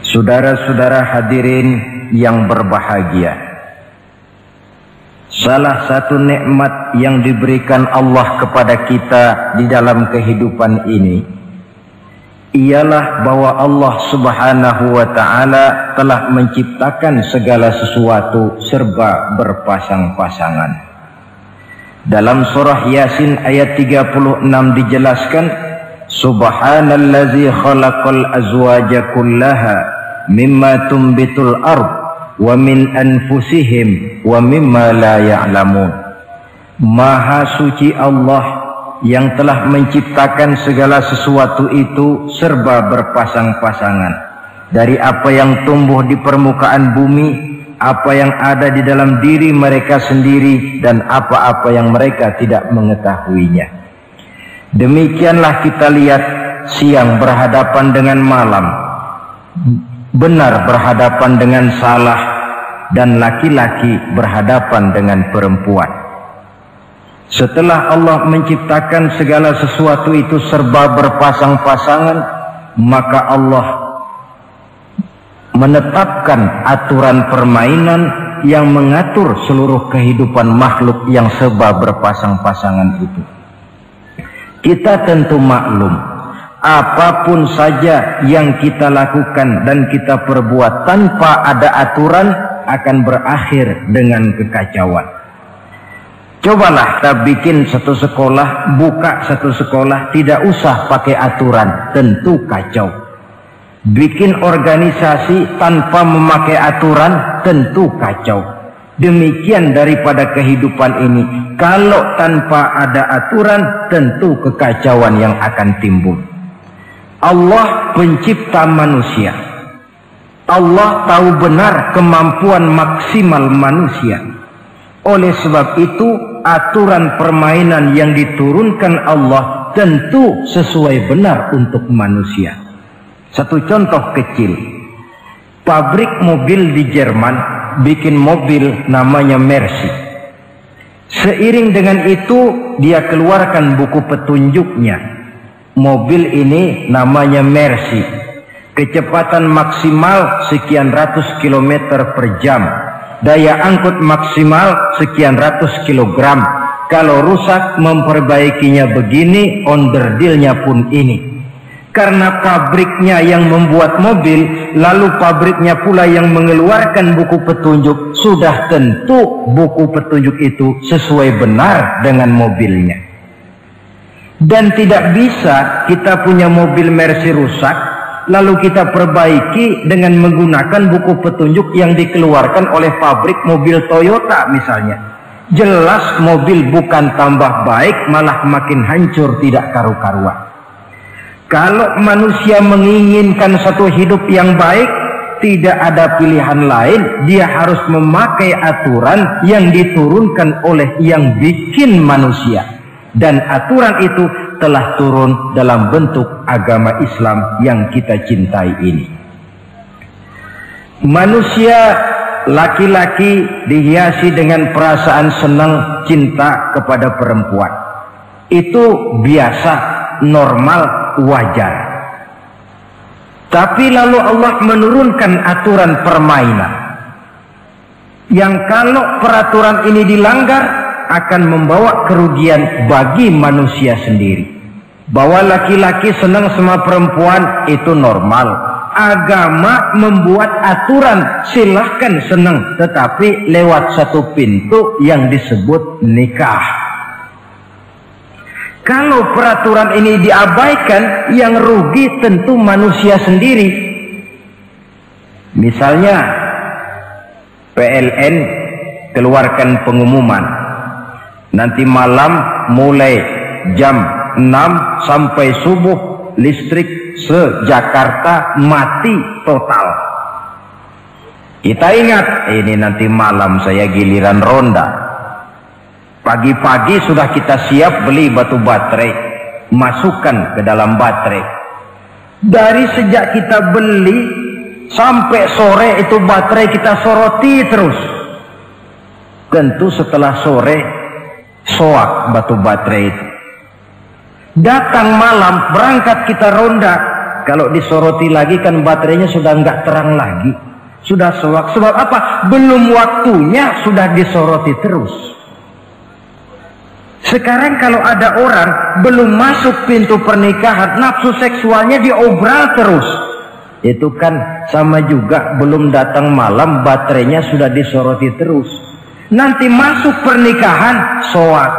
Saudara-saudara hadirin yang berbahagia, salah satu nikmat yang diberikan Allah kepada kita di dalam kehidupan ini ialah bahwa Allah Subhanahu wa ta'ala telah menciptakan segala sesuatu serba berpasang-pasangan. Dalam surah Yasin ayat 36 dijelaskan, Subhanallazi khalaqal azwaja kullaha mimma tumbitul ard wa min anfusihim wa mimma la ya'lamun. Maha suci Allah yang telah menciptakan segala sesuatu itu serba berpasang-pasangan, dari apa yang tumbuh di permukaan bumi, apa yang ada di dalam diri mereka sendiri, dan apa-apa yang mereka tidak mengetahuinya. Demikianlah kita lihat siang berhadapan dengan malam, benar berhadapan dengan salah, dan laki-laki berhadapan dengan perempuan. Setelah Allah menciptakan segala sesuatu itu serba berpasang-pasangan, maka Allah menetapkan aturan permainan yang mengatur seluruh kehidupan makhluk yang serba berpasang-pasangan itu. Kita tentu maklum, apapun saja yang kita lakukan dan kita perbuat tanpa ada aturan akan berakhir dengan kekacauan. Cobalah kita bikin satu sekolah, buka satu sekolah, tidak usah pakai aturan, tentu kacau. Bikin organisasi tanpa memakai aturan, tentu kacau. Demikian daripada kehidupan ini, kalau tanpa ada aturan, tentu kekacauan yang akan timbul. Allah pencipta manusia. Allah tahu benar kemampuan maksimal manusia. Oleh sebab itu, aturan permainan yang diturunkan Allah tentu sesuai benar untuk manusia. Satu contoh kecil, pabrik mobil di Jerman bikin mobil namanya Mercy. Seiring dengan itu dia keluarkan buku petunjuknya. Mobil ini namanya Mercy, kecepatan maksimal sekian ratus kilometer per jam, daya angkut maksimal sekian ratus kilogram. Kalau rusak memperbaikinya begini, onderdilnya pun ini. Karena pabriknya yang membuat mobil, lalu pabriknya pula yang mengeluarkan buku petunjuk, sudah tentu buku petunjuk itu sesuai benar dengan mobilnya. Dan tidak bisa kita punya mobil Mercy rusak, lalu kita perbaiki dengan menggunakan buku petunjuk yang dikeluarkan oleh pabrik mobil Toyota misalnya. Jelas mobil bukan tambah baik, malah makin hancur, tidak karu-karuan. Kalau manusia menginginkan satu hidup yang baik, tidak ada pilihan lain, dia harus memakai aturan yang diturunkan oleh yang bikin manusia. Dan aturan itu telah turun dalam bentuk agama Islam yang kita cintai ini. Manusia laki-laki dihiasi dengan perasaan senang cinta kepada perempuan. Itu biasa, normal, wajar. Tapi lalu Allah menurunkan aturan permainan yang kalau peraturan ini dilanggar akan membawa kerugian bagi manusia sendiri. Bahwa laki-laki senang sama perempuan itu normal. Agama membuat aturan silahkan senang, tetapi lewat satu pintu yang disebut nikah. Kalau peraturan ini diabaikan, yang rugi tentu manusia sendiri. Misalnya PLN keluarkan pengumuman, nanti malam mulai jam 6 sampai subuh listrik se-Jakarta mati total. Kita ingat, ini nanti malam saya giliran ronda. Pagi-pagi sudah kita siap beli batu baterai, masukkan ke dalam baterai. Dari sejak kita beli sampai sore itu baterai kita soroti terus. Tentu setelah sore soak batu baterai itu. Datang malam berangkat kita ronda, Kalau disoroti lagi kan baterainya sudah nggak terang lagi. Sudah sewak. Sebab apa? Belum waktunya sudah disoroti terus. Sekarang kalau ada orang belum masuk pintu pernikahan, nafsu seksualnya diobral terus. Itu kan sama juga belum datang malam, baterainya sudah disoroti terus. Nanti masuk pernikahan, soak.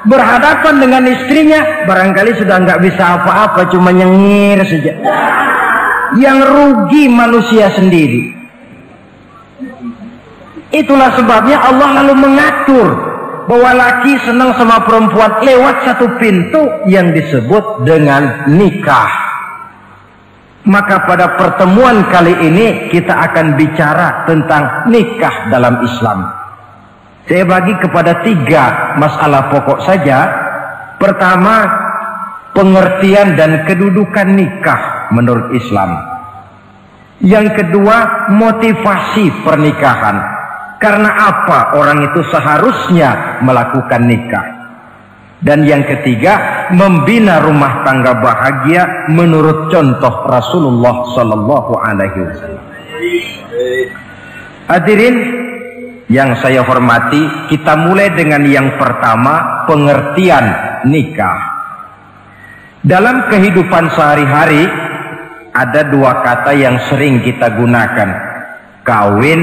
Berhadapan dengan istrinya, barangkali sudah nggak bisa apa-apa, cuma nyengir saja. Yang rugi manusia sendiri. Itulah sebabnya Allah lalu mengatur bahwa laki senang sama perempuan lewat satu pintu yang disebut dengan nikah. Maka pada pertemuan kali ini kita akan bicara tentang nikah dalam Islam. Saya bagi kepada 3 masalah pokok saja. Pertama, pengertian dan kedudukan nikah menurut Islam. Yang kedua, motivasi pernikahan. Karena apa orang itu seharusnya melakukan nikah. Dan yang ketiga, membina rumah tangga bahagia menurut contoh Rasulullah Sallallahu Alaihi Wasallam. Hadirin yang saya hormati, kita mulai dengan yang pertama, pengertian nikah. Dalam kehidupan sehari-hari ada 2 kata yang sering kita gunakan, kawin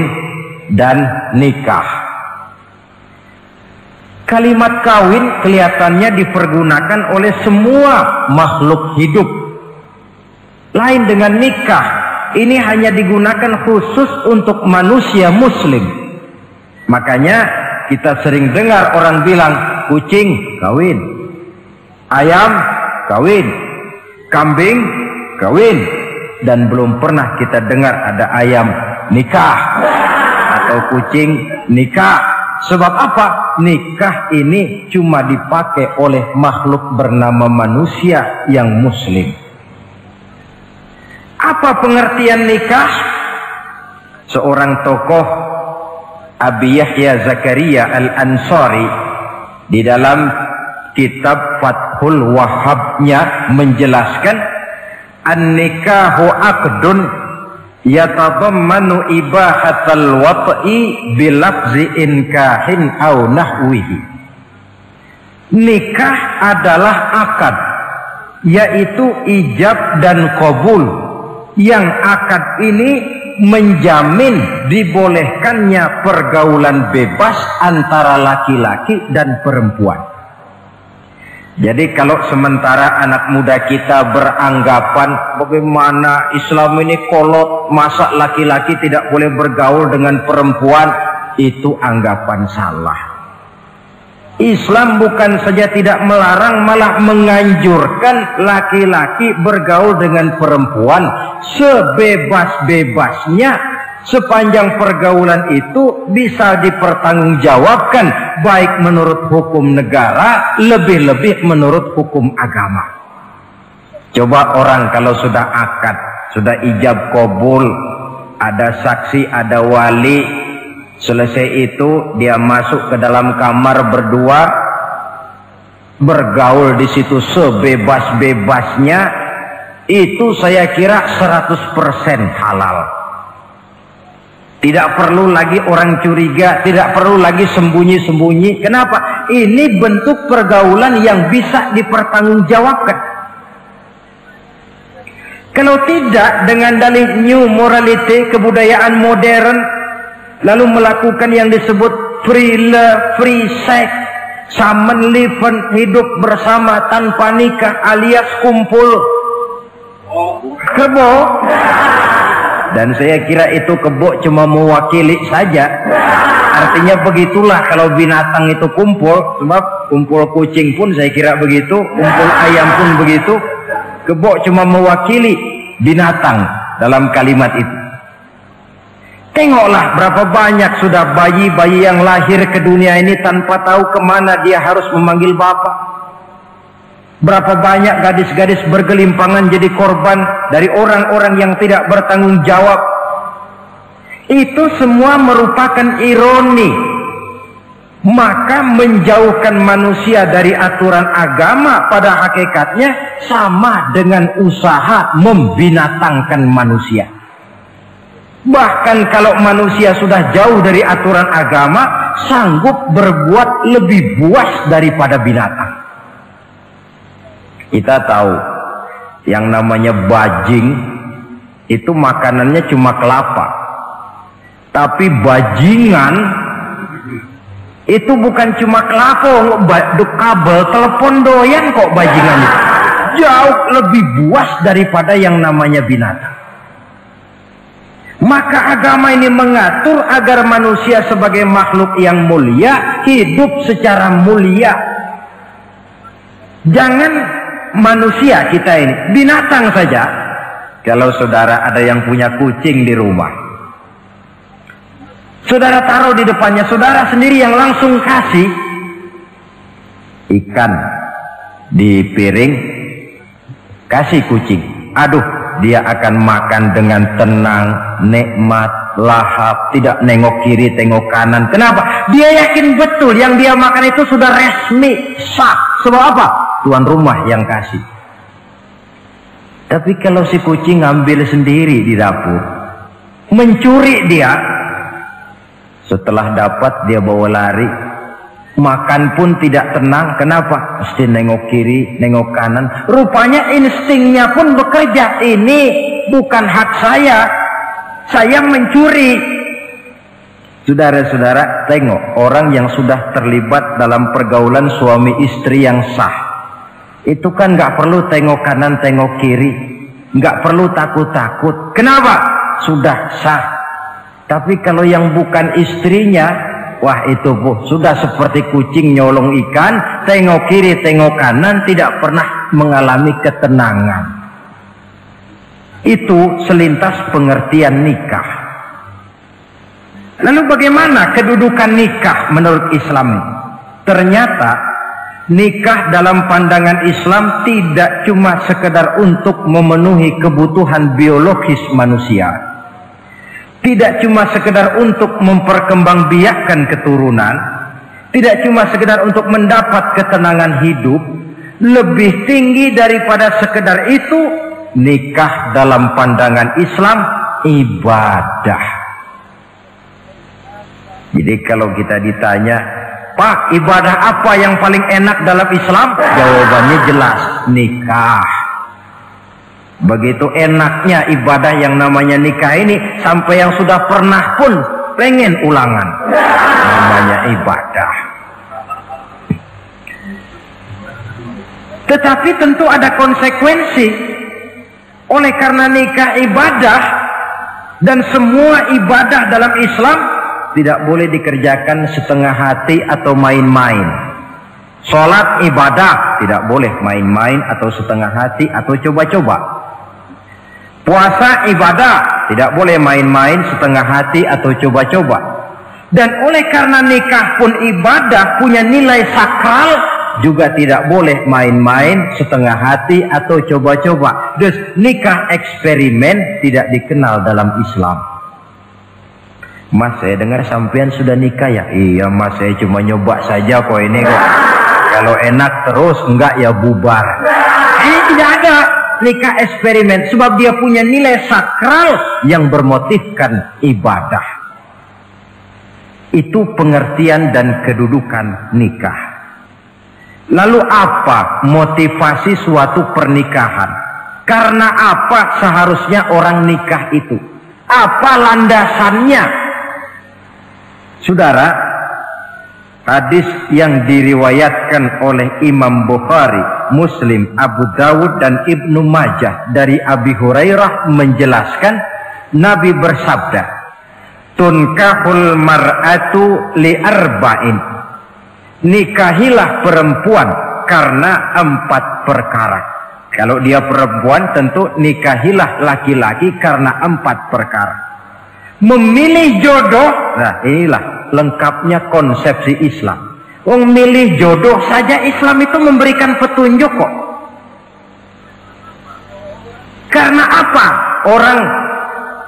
dan nikah. Kalimat kawin kelihatannya dipergunakan oleh semua makhluk hidup. Lain dengan nikah, ini hanya digunakan khusus untuk manusia muslim. Makanya kita sering dengar orang bilang, kucing kawin, ayam kawin, kambing kawin. Dan belum pernah kita dengar ada ayam nikah atau kucing nikah. Sebab apa? Nikah ini cuma dipakai oleh makhluk bernama manusia yang muslim. Apa pengertian nikah? Seorang tokoh, Abi Yahya Zakaria Al-Ansari, di dalam kitab Fathul Wahhabnya menjelaskan, an-nikahu aqdun yatadammanu ibahatal wat'i bilafzi inkahin au nahwihi. Nikah adalah akad, yaitu ijab dan qabul, yang akad ini menjamin dibolehkannya pergaulan bebas antara laki-laki dan perempuan. Jadi kalau sementara anak muda kita beranggapan bagaimana Islam ini kolot, masa laki-laki tidak boleh bergaul dengan perempuan, itu anggapan salah. Islam bukan saja tidak melarang, malah menganjurkan laki-laki bergaul dengan perempuan sebebas-bebasnya, sepanjang pergaulan itu bisa dipertanggungjawabkan, baik menurut hukum negara, lebih-lebih menurut hukum agama. Coba orang kalau sudah akad, sudah ijab qabul, ada saksi, ada wali, selesai itu dia masuk ke dalam kamar berdua, bergaul di situ sebebas-bebasnya, itu saya kira 100% halal. Tidak perlu lagi orang curiga, tidak perlu lagi sembunyi-sembunyi. Kenapa? Ini bentuk pergaulan yang bisa dipertanggungjawabkan. Kalau tidak, dengan dalih new morality, kebudayaan modern, lalu melakukan yang disebut free love, free sex, common living, hidup bersama tanpa nikah alias kumpul kebo. Dan saya kira itu kebo cuma mewakili saja. Artinya begitulah kalau binatang itu kumpul. Sebab kumpul kucing pun saya kira begitu, kumpul ayam pun begitu. Kebo cuma mewakili binatang dalam kalimat itu. Tengoklah berapa banyak sudah bayi-bayi yang lahir ke dunia ini tanpa tahu kemana dia harus memanggil bapak. Berapa banyak gadis-gadis bergelimpangan jadi korban dari orang-orang yang tidak bertanggung jawab. Itu semua merupakan ironi. Maka menjauhkan manusia dari aturan agama pada hakikatnya sama dengan usaha membinatangkan manusia. Bahkan kalau manusia sudah jauh dari aturan agama, sanggup berbuat lebih buas daripada binatang. Kita tahu yang namanya bajing itu makanannya cuma kelapa, tapi bajingan itu bukan cuma kelapa, kabel telepon doyan kok bajingan itu. Jauh lebih buas daripada yang namanya binatang. Maka agama ini mengatur agar manusia sebagai makhluk yang mulia hidup secara mulia. Jangan manusia kita ini, binatang saja. Kalau saudara ada yang punya kucing di rumah, saudara taruh di depannya, saudara sendiri yang langsung kasih ikan di piring, kasih kucing. Aduh, dia akan makan dengan tenang, nikmat, lahap, tidak nengok kiri, tengok kanan. Kenapa? Dia yakin betul yang dia makan itu sudah resmi, sah. Sebab apa? Tuan rumah yang kasih. Tapi kalau si kucing ngambil sendiri di dapur, mencuri dia, setelah dapat dia bawa lari, makan pun tidak tenang. Kenapa? Mesti nengok kiri, nengok kanan. Rupanya instingnya pun bekerja. Ini bukan hak saya mencuri. Saudara-saudara, tengok orang yang sudah terlibat dalam pergaulan suami istri yang sah. Itu kan nggak perlu tengok kanan, tengok kiri, nggak perlu takut-takut. Kenapa? Sudah sah. Tapi kalau yang bukan istrinya, wah itu sudah seperti kucing nyolong ikan, tengok kiri, tengok kanan, tidak pernah mengalami ketenangan. Itu selintas pengertian nikah. Lalu bagaimana kedudukan nikah menurut Islam? Ternyata nikah dalam pandangan Islam tidak cuma sekedar untuk memenuhi kebutuhan biologis manusia. Tidak cuma sekedar untuk memperkembangbiakkan keturunan, tidak cuma sekedar untuk mendapat ketenangan hidup. Lebih tinggi daripada sekedar itu, nikah dalam pandangan Islam ibadah. Jadi kalau kita ditanya, Pak, ibadah apa yang paling enak dalam Islam? Jawabannya jelas, nikah. Begitu enaknya ibadah yang namanya nikah ini, sampai yang sudah pernah pun pengen ulangan. Namanya ibadah. Tetapi tentu ada konsekuensi. Oleh karena nikah ibadah, dan semua ibadah dalam Islam tidak boleh dikerjakan setengah hati atau main-main. Sholat ibadah, tidak boleh main-main atau setengah hati atau coba-coba. Puasa ibadah, tidak boleh main-main, setengah hati atau coba-coba. Dan oleh karena nikah pun ibadah, punya nilai sakral, juga tidak boleh main-main, setengah hati atau coba-coba. Dus nikah eksperimen tidak dikenal dalam Islam. Mas, saya dengar sampean sudah nikah ya? Iya mas, saya cuma nyoba saja kok ini kok. Kalau enak terus, enggak ya bubar. Ini tidak ada nikah eksperimen, sebab dia punya nilai sakral yang bermotifkan ibadah. Itu pengertian dan kedudukan nikah. Lalu apa motivasi suatu pernikahan? Karena apa seharusnya orang nikah itu? Apa landasannya? Saudara, hadis yang diriwayatkan oleh Imam Bukhari, Muslim, Abu Dawud dan Ibnu Majah dari Abi Hurairah menjelaskan, Nabi bersabda, tunkahul mar'atu li arba'in. Nikahilah perempuan karena 4 perkara. Kalau dia perempuan tentu nikahilah laki-laki karena 4 perkara. Memilih jodoh, nah inilah lengkapnya konsepsi Islam. Memilih jodoh saja Islam itu memberikan petunjuk kok. Karena apa orang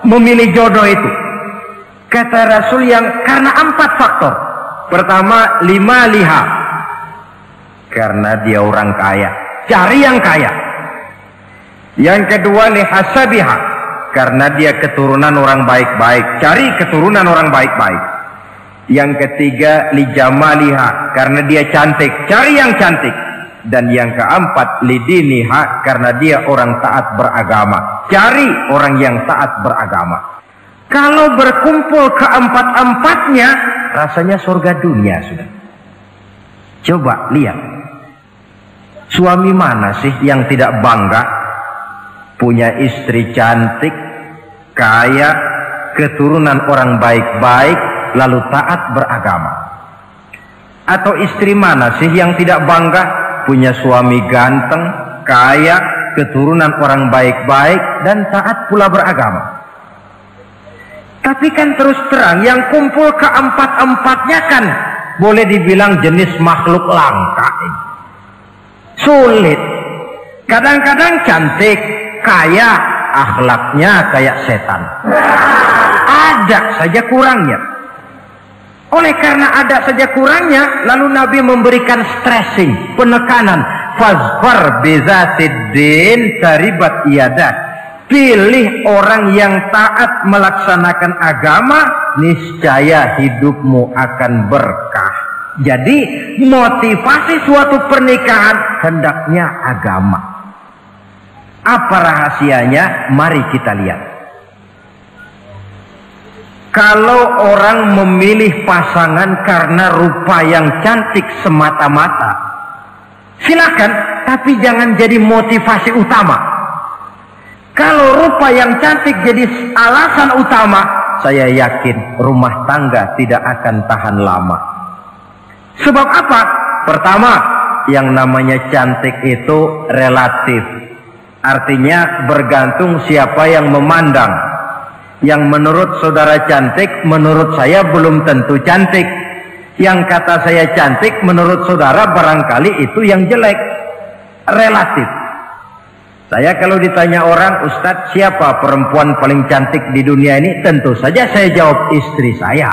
memilih jodoh itu? Kata Rasul yang karena 4 faktor. Pertama, lima liha, karena dia orang kaya, cari yang kaya. Yang kedua, lihasabiha, karena dia keturunan orang baik-baik, cari keturunan orang baik-baik. Yang ketiga, lijamaliha, karena dia cantik, cari yang cantik. Dan yang keempat, lidiniha, karena dia orang taat beragama, cari orang yang taat beragama. Kalau berkumpul keempat-empatnya, rasanya surga dunia sudah. Coba lihat, suami mana sih yang tidak bangga punya istri cantik, kaya, keturunan orang baik-baik, lalu taat beragama? Atau istri mana sih yang tidak bangga punya suami ganteng, kaya, keturunan orang baik-baik, dan taat pula beragama? Tapi kan terus terang, yang kumpul keempat-empatnya kan boleh dibilang jenis makhluk langka. Sulit. Kadang-kadang cantik, kaya, akhlaknya kayak setan. Ada saja kurangnya. Oleh karena ada saja kurangnya, lalu Nabi memberikan stressing, penekanan. Fazfar bizatid din taribat iyadah. Pilih orang yang taat melaksanakan agama, niscaya hidupmu akan berkah. Jadi motivasi suatu pernikahan hendaknya agama. Apa rahasianya? Mari kita lihat. Kalau orang memilih pasangan karena rupa yang cantik semata-mata, silakan, tapi jangan jadi motivasi utama. Kalau rupa yang cantik jadi alasan utama, saya yakin rumah tangga tidak akan tahan lama. Sebab apa? Pertama, yang namanya cantik itu relatif. Artinya bergantung siapa yang memandang. Yang menurut saudara cantik, menurut saya belum tentu cantik. Yang kata saya cantik, menurut saudara barangkali itu yang jelek. Relatif. Saya kalau ditanya orang, Ustadz, siapa perempuan paling cantik di dunia ini? Tentu saja saya jawab istri saya.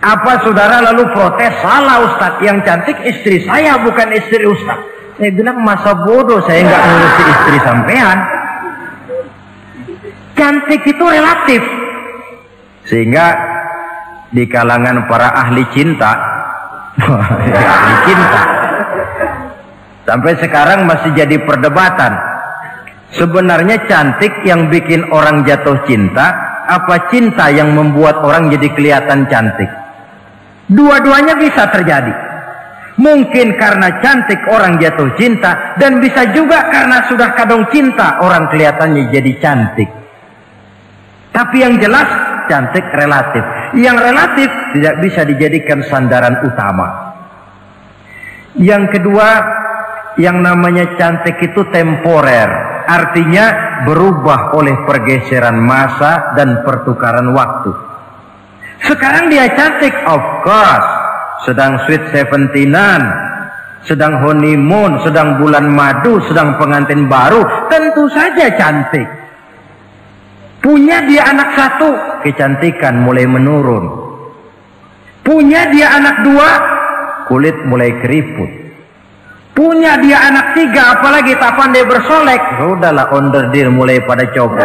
Apa saudara lalu protes? Salah Ustadz, yang cantik istri saya, bukan istri Ustadz. Saya bilang, masa bodoh saya nggak ngurusi istri sampean. Cantik itu relatif. Sehingga di kalangan para ahli cinta, ahli cinta, sampai sekarang masih jadi perdebatan. Sebenarnya cantik yang bikin orang jatuh cinta, apa cinta yang membuat orang jadi kelihatan cantik? Dua-duanya bisa terjadi. Mungkin karena cantik orang jatuh cinta, dan bisa juga karena sudah kadung cinta orang kelihatannya jadi cantik. Tapi yang jelas cantik relatif. Yang relatif tidak bisa dijadikan sandaran utama. Yang kedua, yang namanya cantik itu temporer, artinya berubah oleh pergeseran masa dan pertukaran waktu. Sekarang dia cantik, of course, sedang sweet 17-an, sedang honeymoon, sedang bulan madu, sedang pengantin baru, tentu saja cantik. Punya dia anak satu, kecantikan mulai menurun. Punya dia anak dua, kulit mulai keriput. Punya dia anak tiga, apalagi tak pandai bersolek, sudahlah onderdir mulai pada copot.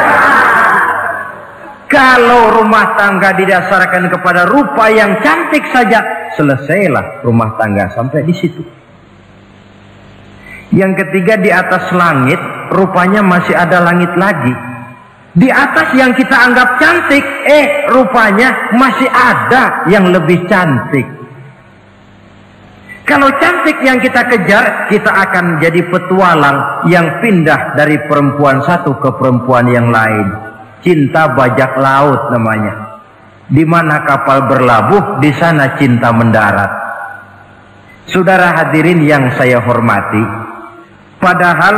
Kalau rumah tangga didasarkan kepada rupa yang cantik saja, selesailah rumah tangga sampai di situ. Yang ketiga, di atas langit, rupanya masih ada langit lagi. Di atas yang kita anggap cantik, rupanya masih ada yang lebih cantik. Kalau cantik yang kita kejar, kita akan jadi petualang yang pindah dari perempuan satu ke perempuan yang lain. Cinta bajak laut namanya. Di mana kapal berlabuh, di sana cinta mendarat. Saudara hadirin yang saya hormati, padahal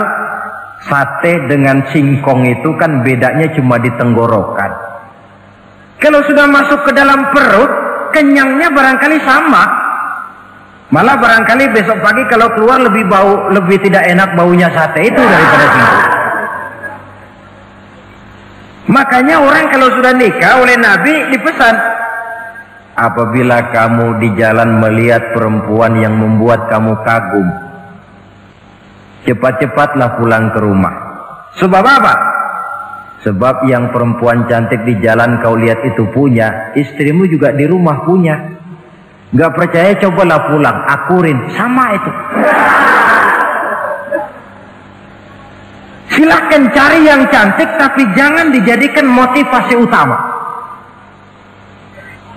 sate dengan singkong itu kan bedanya cuma di tenggorokan. Kalau sudah masuk ke dalam perut, kenyangnya barangkali sama. Malah barangkali besok pagi kalau keluar lebih tidak enak baunya sate itu daripada singkong. Makanya orang kalau sudah nikah oleh Nabi dipesan, apabila kamu di jalan melihat perempuan yang membuat kamu kagum, cepat-cepatlah pulang ke rumah. Sebab apa? Sebab yang perempuan cantik di jalan kau lihat itu punya, istrimu juga di rumah punya. Gak percaya, cobalah pulang, akurin, sama itu. Silahkan cari yang cantik, tapi jangan dijadikan motivasi utama.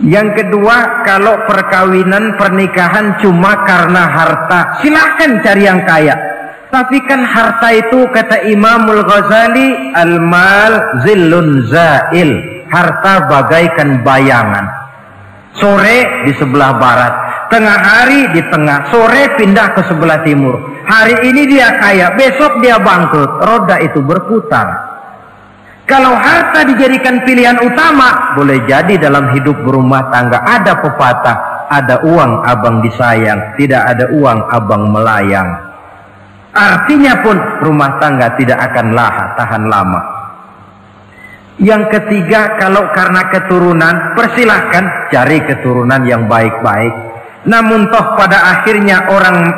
Yang kedua, kalau perkawinan, pernikahan cuma karena harta, silahkan cari yang kaya. Tapi kan harta itu, kata Imamul Ghazali, al-mal zillun zail. Harta bagaikan bayangan. Sore di sebelah barat, tengah hari di tengah, sore pindah ke sebelah timur. Hari ini dia kaya, besok dia bangkrut. Roda itu berputar. Kalau harta dijadikan pilihan utama, boleh jadi dalam hidup berumah tangga ada pepatah, ada uang abang disayang, tidak ada uang abang melayang. Artinya pun rumah tangga tidak akan tahan lama. Yang ketiga, kalau karena keturunan, persilahkan cari keturunan yang baik-baik. Namun toh pada akhirnya orang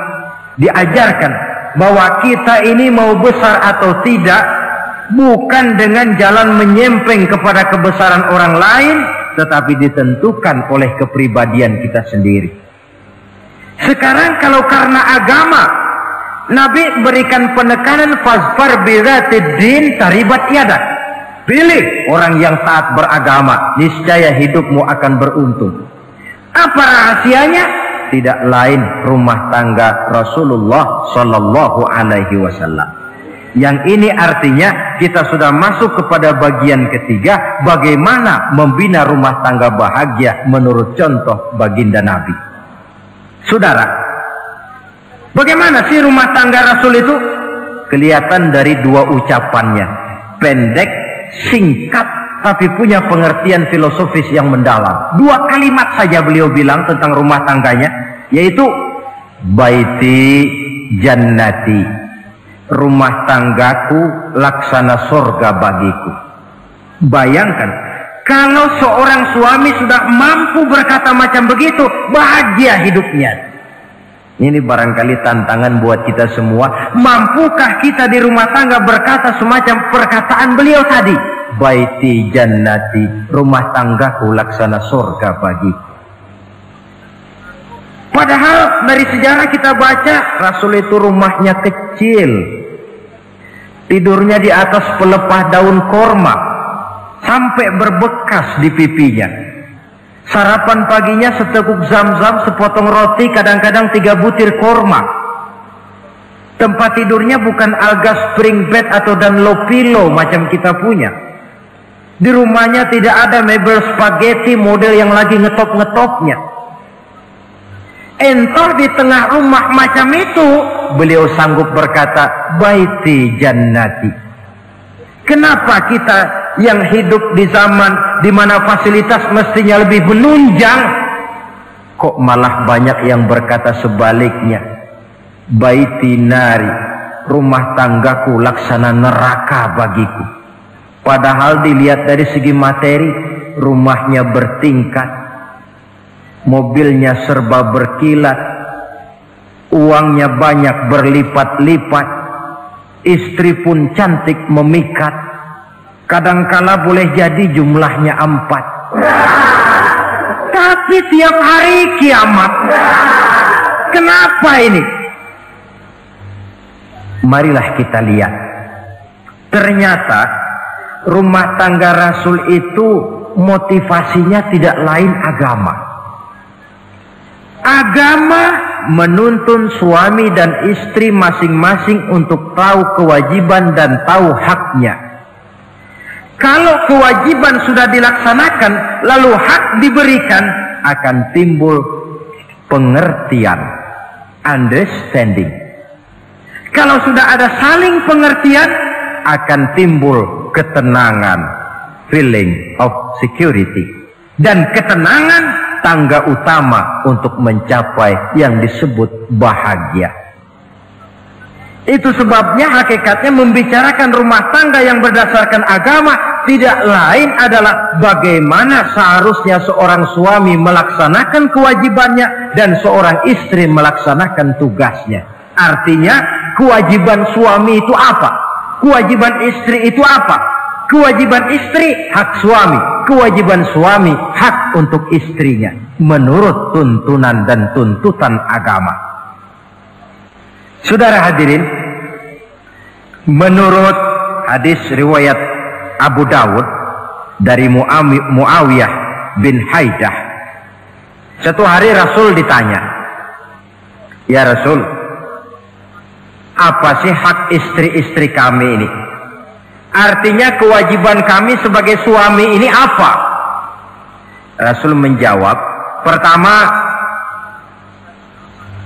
diajarkan bahwa kita ini mau besar atau tidak bukan dengan jalan menyempeng kepada kebesaran orang lain, tetapi ditentukan oleh kepribadian kita sendiri. Sekarang kalau karena agama, Nabi berikan penekanan fasfar bidzatid din taribat yadak. Pilih orang yang taat beragama, niscaya hidupmu akan beruntung. Apa rahasianya? Tidak lain rumah tangga Rasulullah Sallallahu Alaihi Wasallam. Yang ini artinya kita sudah masuk kepada bagian ketiga, bagaimana membina rumah tangga bahagia menurut contoh baginda Nabi. Saudara, bagaimana sih rumah tangga Rasul itu? Kelihatan dari dua ucapannya, pendek, singkat, tapi punya pengertian filosofis yang mendalam. Dua kalimat saja beliau bilang tentang rumah tangganya, yaitu baiti jannati, rumah tanggaku laksana surga bagiku. Bayangkan kalau seorang suami sudah mampu berkata macam begitu, bahagia hidupnya. Ini barangkali tantangan buat kita semua. Mampukah kita di rumah tangga berkata semacam perkataan beliau tadi? Baiti jannati, rumah tanggaku laksana surga bagiku. Padahal dari sejarah kita baca, Rasul itu rumahnya kecil. Tidurnya di atas pelepah daun korma, sampai berbekas di pipinya. Sarapan paginya seteguk zam-zam, sepotong roti, kadang-kadang 3 butir korma. Tempat tidurnya bukan alga spring bed atau Dunlopillow macam kita punya. Di rumahnya tidak ada mebel spaghetti model yang lagi ngetop-ngetopnya. Entah di tengah rumah macam itu, beliau sanggup berkata, baiti jannati. Kenapa kita yang hidup di zaman di mana fasilitas mestinya lebih menunjang, kok malah banyak yang berkata sebaliknya? Baiti nari, rumah tanggaku laksana neraka bagiku. Padahal dilihat dari segi materi, rumahnya bertingkat, mobilnya serba berkilat, uangnya banyak berlipat-lipat, istri pun cantik memikat, kadangkala boleh jadi jumlahnya 4. Tapi tiap hari kiamat. Kenapa ini? Marilah kita lihat. Ternyata rumah tangga Rasul itu motivasinya tidak lain agama. Agama menuntun suami dan istri masing-masing untuk tahu kewajiban dan tahu haknya. Kalau kewajiban sudah dilaksanakan, lalu hak diberikan, akan timbul pengertian, understanding. Kalau sudah ada saling pengertian, akan timbul ketenangan, feeling of security. Dan ketenangan tangga utama untuk mencapai yang disebut bahagia. Itu sebabnya hakikatnya membicarakan rumah tangga yang berdasarkan agama tidak lain adalah bagaimana seharusnya seorang suami melaksanakan kewajibannya dan seorang istri melaksanakan tugasnya. Artinya kewajiban suami itu apa? Kewajiban istri itu apa? Kewajiban istri hak suami, kewajiban suami hak untuk istrinya menurut tuntunan dan tuntutan agama. Saudara hadirin, menurut hadis riwayat Abu Dawud dari Muawiyah bin Haidah, satu hari Rasul ditanya, ya Rasul, apa sih hak istri-istri kami ini? Artinya kewajiban kami sebagai suami ini apa? Rasul menjawab, pertama,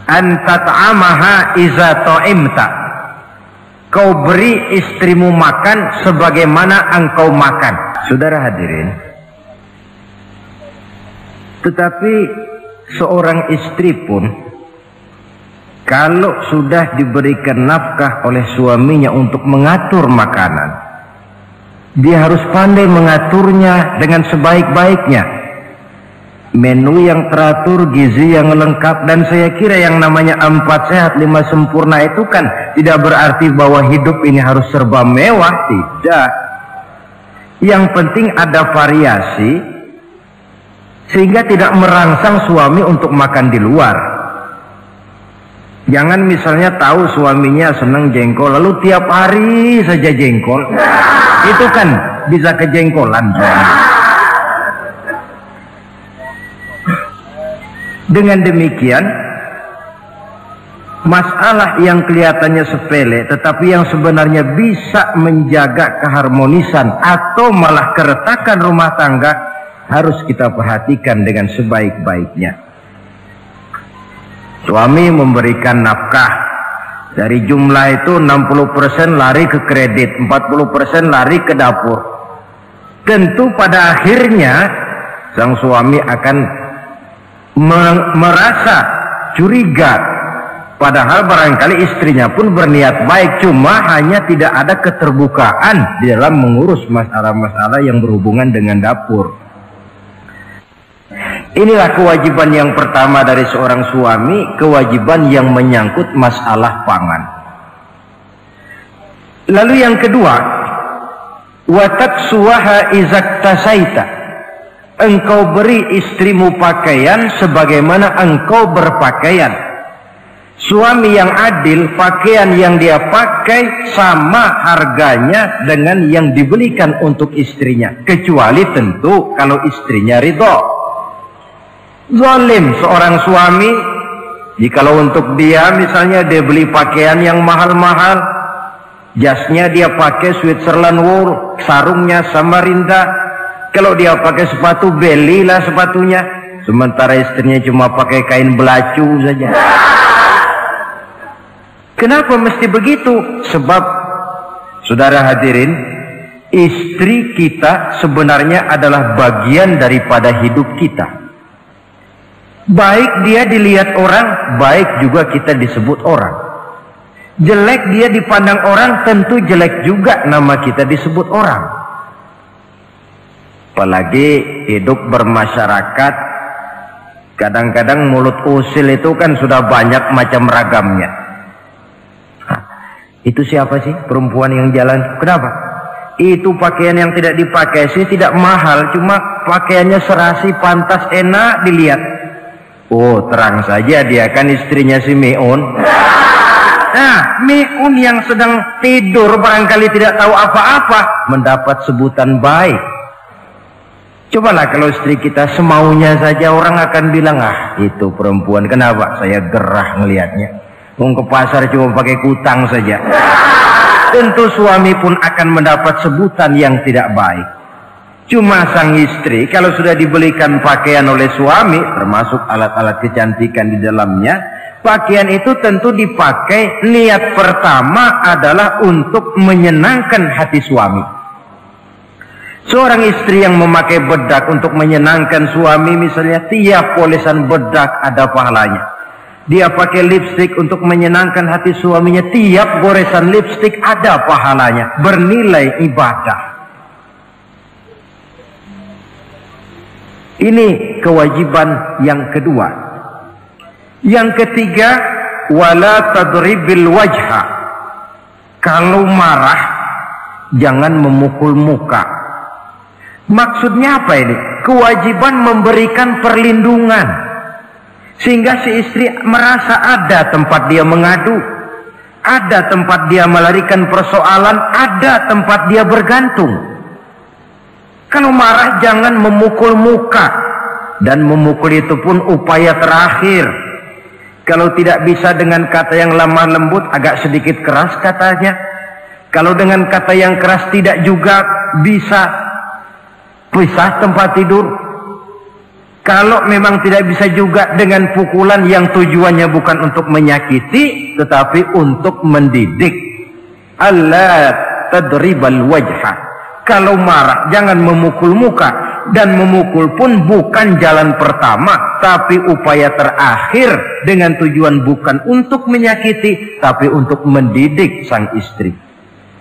antat'amaha iza ta'imta, kau beri istrimu makan sebagaimana engkau makan. Saudara hadirin, tetapi seorang istri pun kalau sudah diberikan nafkah oleh suaminya untuk mengatur makanan, dia harus pandai mengaturnya dengan sebaik-baiknya. Menu yang teratur, gizi yang lengkap, dan saya kira yang namanya 4 sehat 5 sempurna itu kan tidak berarti bahwa hidup ini harus serba mewah, tidak. Yang penting ada variasi sehingga tidak merangsang suami untuk makan di luar. Jangan misalnya tahu suaminya senang jengkol lalu tiap hari saja jengkol, itu kan bisa kejengkolan suami. Dengan demikian, masalah yang kelihatannya sepele tetapi yang sebenarnya bisa menjaga keharmonisan atau malah keretakan rumah tangga harus kita perhatikan dengan sebaik-baiknya. Suami memberikan nafkah, dari jumlah itu 60% lari ke kredit, 40% lari ke dapur. Tentu pada akhirnya sang suami akan merasa curiga, padahal barangkali istrinya pun berniat baik, cuma hanya tidak ada keterbukaan di dalam mengurus masalah-masalah yang berhubungan dengan dapur. Inilah kewajiban yang pertama dari seorang suami, kewajiban yang menyangkut masalah pangan. Lalu yang kedua, wataksuwaha izaktasaita, engkau beri istrimu pakaian sebagaimana engkau berpakaian. Suami yang adil, pakaian yang dia pakai sama harganya dengan yang dibelikan untuk istrinya, kecuali tentu kalau istrinya ridho. Zalim seorang suami jikalau untuk dia misalnya dia beli pakaian yang mahal-mahal, jasnya dia pakai Switzerland wool, sarungnya Samarinda, kalau dia pakai sepatu belilah sepatunya, sementara istrinya cuma pakai kain belacu saja. Kenapa mesti begitu? Sebab saudara hadirin, istri kita sebenarnya adalah bagian daripada hidup kita. Baik dia dilihat orang, baik juga kita disebut orang. Jelek dia dipandang orang, tentu jelek juga nama kita disebut orang. Apalagi hidup bermasyarakat, kadang-kadang mulut usil itu kan sudah banyak macam ragamnya. Itu siapa sih perempuan yang jalan? Kenapa? Itu pakaian yang tidak dipakai sih tidak mahal, cuma pakaiannya serasi, pantas, enak dilihat. Oh, terang saja dia kan istrinya si Miun. Nah, Miun yang sedang tidur barangkali tidak tahu apa-apa mendapat sebutan baik. Cobalah kalau istri kita semaunya saja, orang akan bilang, ah itu perempuan, kenapa saya gerah ngelihatnya, mau ke pasar cuma pakai kutang saja. Tentu suami pun akan mendapat sebutan yang tidak baik. Cuma sang istri kalau sudah dibelikan pakaian oleh suami, termasuk alat-alat kecantikan di dalamnya, pakaian itu tentu dipakai niat pertama adalah untuk menyenangkan hati suami. Seorang istri yang memakai bedak untuk menyenangkan suami, misalnya tiap polesan bedak ada pahalanya. Dia pakai lipstik untuk menyenangkan hati suaminya, tiap goresan lipstik ada pahalanya, bernilai ibadah. Ini kewajiban yang kedua. Yang ketiga, wala tadribil wajha. Kalau marah jangan memukul muka. Maksudnya apa ini? Kewajiban memberikan perlindungan, sehingga si istri merasa ada tempat dia mengadu, ada tempat dia melarikan persoalan, ada tempat dia bergantung. Kalau marah jangan memukul muka, dan memukul itu pun upaya terakhir. Kalau tidak bisa dengan kata yang lemah lembut, agak sedikit keras katanya. Kalau dengan kata yang keras tidak juga bisa pisah tempat tidur. Kalau memang tidak bisa juga dengan pukulan yang tujuannya bukan untuk menyakiti, tetapi untuk mendidik. Allah tadribal wajha. Kalau marah jangan memukul muka, dan memukul pun bukan jalan pertama, tapi upaya terakhir, dengan tujuan bukan untuk menyakiti, tapi untuk mendidik sang istri.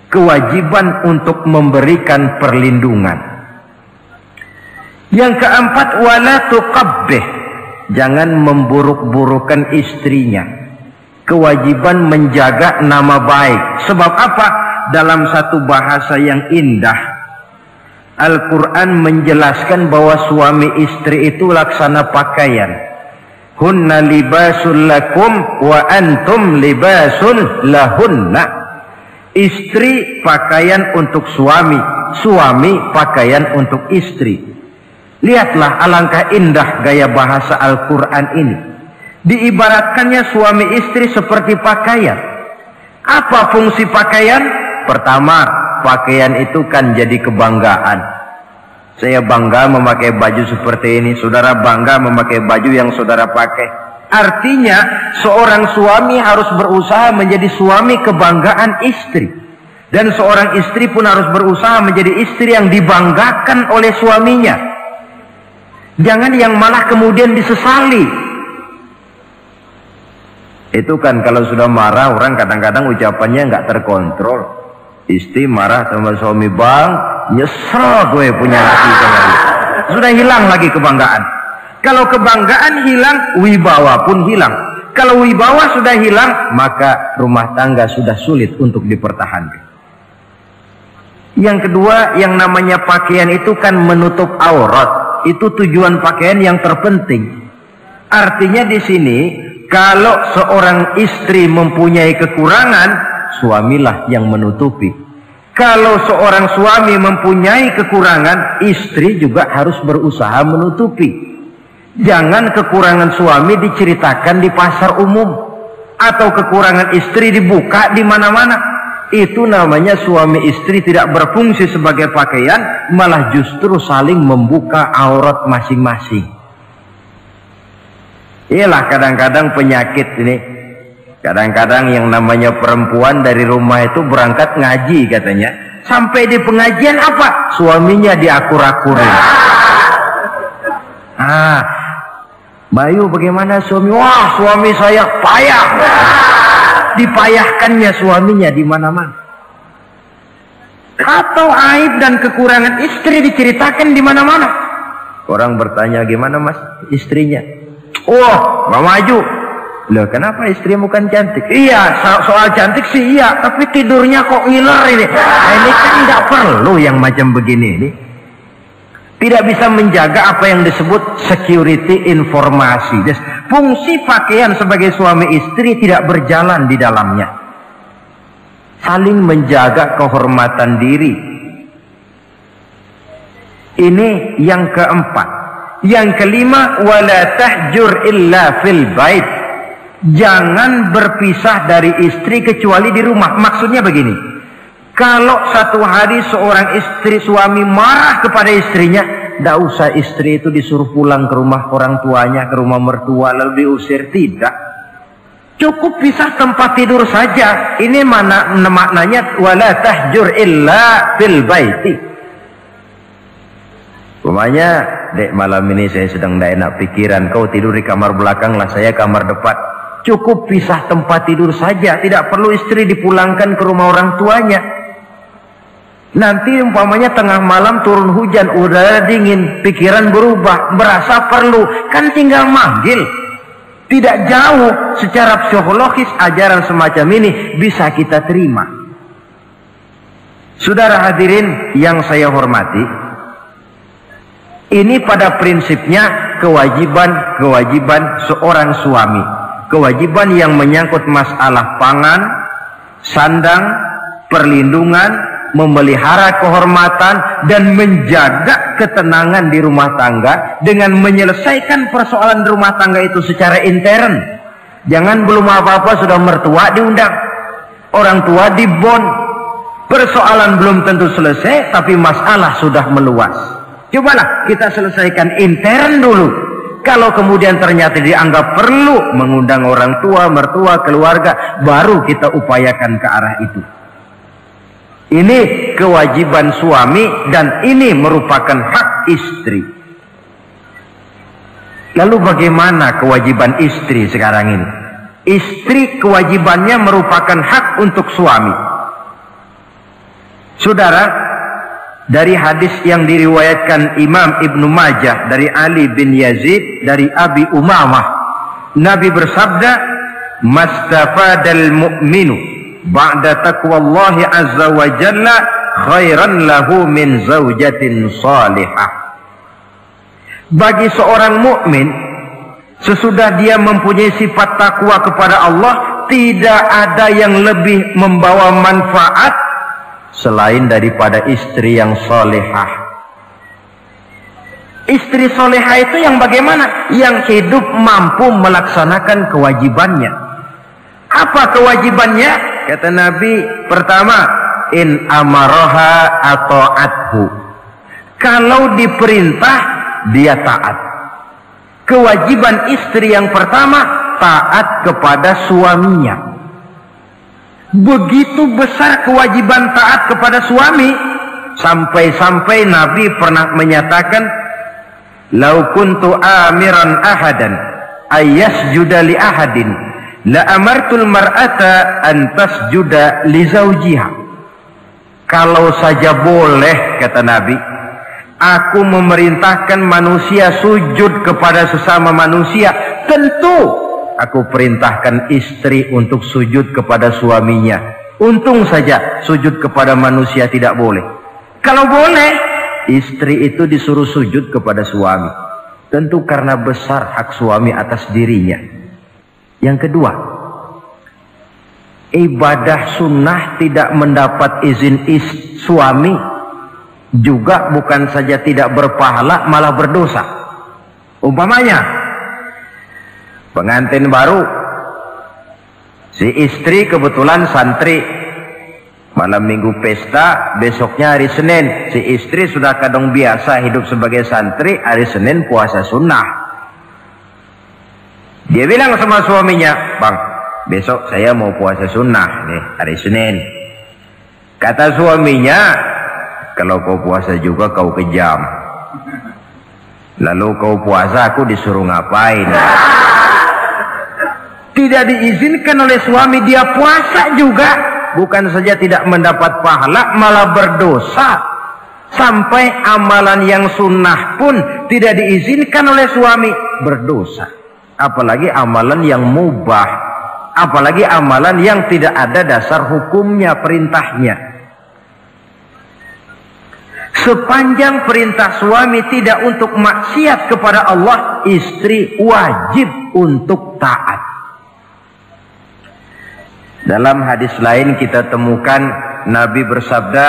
Kewajiban untuk memberikan perlindungan. Yang keempat, wala tuqabbih. Jangan memburuk-burukan istrinya. Kewajiban menjaga nama baik. Sebab apa? Dalam satu bahasa yang indah, Al-Quran menjelaskan bahwa suami istri itu laksana pakaian. Hunna libasul lakum wa antum libasul lahunna. Istri pakaian untuk suami, suami pakaian untuk istri. Lihatlah alangkah indah gaya bahasa Al-Quran ini. Diibaratkannya suami istri seperti pakaian. Apa fungsi pakaian? Pertama, pakaian itu kan jadi kebanggaan. Saya bangga memakai baju seperti ini, saudara bangga memakai baju yang saudara pakai. Artinya seorang suami harus berusaha menjadi suami kebanggaan istri, dan seorang istri pun harus berusaha menjadi istri yang dibanggakan oleh suaminya. Jangan yang malah kemudian disesali. Itu kan kalau sudah marah orang kadang-kadang ucapannya nggak terkontrol. Istri marah sama suami, bang, nyesel gue punya laki kemarin. Sudah hilang lagi kebanggaan. Kalau kebanggaan hilang, wibawa pun hilang. Kalau wibawa sudah hilang, maka rumah tangga sudah sulit untuk dipertahankan. Yang kedua, yang namanya pakaian itu kan menutup aurat. Itu tujuan pakaian yang terpenting. Artinya di sini, kalau seorang istri mempunyai kekurangan, suamilah yang menutupi. Kalau seorang suami mempunyai kekurangan, istri juga harus berusaha menutupi. Jangan kekurangan suami diceritakan di pasar umum, atau kekurangan istri dibuka di mana-mana. Itu namanya suami istri tidak berfungsi sebagai pakaian, malah justru saling membuka aurat masing-masing. Inilah kadang-kadang penyakit ini. Kadang-kadang yang namanya perempuan dari rumah itu berangkat ngaji katanya. Sampai di pengajian apa? Suaminya diakur-akurin. Bayu bagaimana suami? Wah, suami saya payah. Dipayahkannya suaminya di mana-mana. Atau aib dan kekurangan istri diceritakan di mana-mana. Orang bertanya, gimana mas istrinya? Oh, nggak maju. Loh, kenapa istrimu kan cantik? Iya, soal cantik sih iya, tapi tidurnya kok ngiler ini. Nah, ini kan nggak perlu yang macam begini ini. Tidak bisa menjaga apa yang disebut security informasi. Fungsi pakaian sebagai suami istri tidak berjalan di dalamnya. Saling menjaga kehormatan diri. Ini yang keempat. Yang kelima, wala tahjur illa fil bait. Jangan berpisah dari istri kecuali di rumah. Maksudnya begini, kalau satu hari seorang istri suami marah kepada istrinya, tidak usah istri itu disuruh pulang ke rumah orang tuanya, ke rumah mertua lalu diusir. Tidak, cukup pisah tempat tidur saja. Ini mana maknanya wala tahjur illa fil baiti. Umpamanya, dek malam ini saya sedang tidak enak pikiran, kau tidur di kamar belakang lah, saya kamar depan. Cukup pisah tempat tidur saja, tidak perlu istri dipulangkan ke rumah orang tuanya. Nanti umpamanya tengah malam turun hujan, udara dingin, pikiran berubah, berasa perlu, kan tinggal manggil. Tidak jauh secara psikologis ajaran semacam ini bisa kita terima. Saudara hadirin yang saya hormati, ini pada prinsipnya kewajiban seorang suami. Kewajiban yang menyangkut masalah pangan, sandang, perlindungan, memelihara kehormatan dan menjaga ketenangan di rumah tangga dengan menyelesaikan persoalan rumah tangga itu secara intern. Jangan belum apa-apa sudah mertua diundang, orang tua dibon. Persoalan belum tentu selesai tapi masalah sudah meluas. Cobalah kita selesaikan intern dulu. Kalau kemudian ternyata dianggap perlu mengundang orang tua, mertua, keluarga, baru kita upayakan ke arah itu. Ini kewajiban suami dan ini merupakan hak istri. Lalu bagaimana kewajiban istri sekarang ini? Istri kewajibannya merupakan hak untuk suami. Saudara, dari hadis yang diriwayatkan Imam Ibnu Majah dari Ali bin Yazid dari Abi Umamah, Nabi bersabda, "Mastafadal mu'minu ba'da taqwallahi azza wa jalla khairan lahu min zaujatin salihah." Bagi seorang mukmin, sesudah dia mempunyai sifat takwa kepada Allah, tidak ada yang lebih membawa manfaat selain daripada istri yang salihah. Istri salihah itu yang bagaimana? Yang hidup mampu melaksanakan kewajibannya. Apa kewajibannya? Kata Nabi, pertama, in amaroha atau athu. Kalau diperintah, dia taat. Kewajiban istri yang pertama, taat kepada suaminya. Begitu besar kewajiban taat kepada suami, sampai-sampai Nabi pernah menyatakan, lau kuntu amiran ahadan ayyasjuda li ahadin la amartul mar'ata an tasjuda li zawjiha. Kalau saja boleh, kata Nabi, aku memerintahkan manusia sujud kepada sesama manusia, tentu aku perintahkan istri untuk sujud kepada suaminya. Untung saja sujud kepada manusia tidak boleh. Kalau boleh, istri itu disuruh sujud kepada suami, tentu karena besar hak suami atas dirinya. Yang kedua, ibadah sunnah tidak mendapat izin suami juga bukan saja tidak berpahala, malah berdosa. Umpamanya pengantin baru, si istri kebetulan santri, malam minggu pesta, besoknya hari Senin, si istri sudah kadang biasa hidup sebagai santri, hari Senin puasa sunnah. Dia bilang sama suaminya, bang, besok saya mau puasa sunnah nih, hari Senin. Kata suaminya, kalau kau puasa juga kau kejam. Lalu kau puasa, aku disuruh ngapain? Tidak diizinkan oleh suami, dia puasa juga. Bukan saja tidak mendapat pahala, malah berdosa. Sampai amalan yang sunnah pun tidak diizinkan oleh suami, berdosa. Apalagi amalan yang mubah, apalagi amalan yang tidak ada dasar hukumnya, perintahnya. Sepanjang perintah suami tidak untuk maksiat kepada Allah, istri wajib untuk taat. Dalam hadis lain kita temukan Nabi bersabda,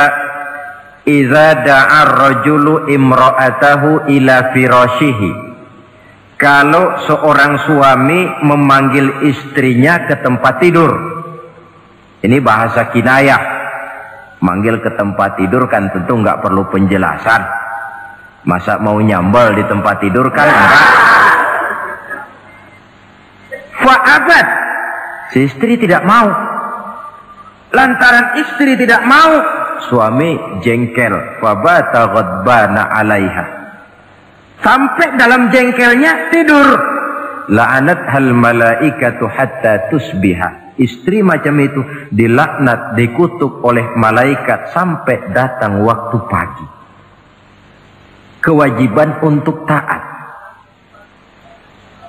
"Idza da'a ar-rajulu imra'atahu ila firashihi." Kalau seorang suami memanggil istrinya ke tempat tidur. Ini bahasa kinayah. Manggil ke tempat tidur kan tentu nggak perlu penjelasan. Masa mau nyambal di tempat tidur kan enggak. Fa'abat, si istri tidak mau. Lantaran istri tidak mau, suami jengkel. Fabata ghadbana 'alaiha. Sampai dalam jengkelnya tidur. La'anat hal malaikatu hatta tusbiha. Istri macam itu dilaknat, dikutuk oleh malaikat sampai datang waktu pagi. Kewajiban untuk taat.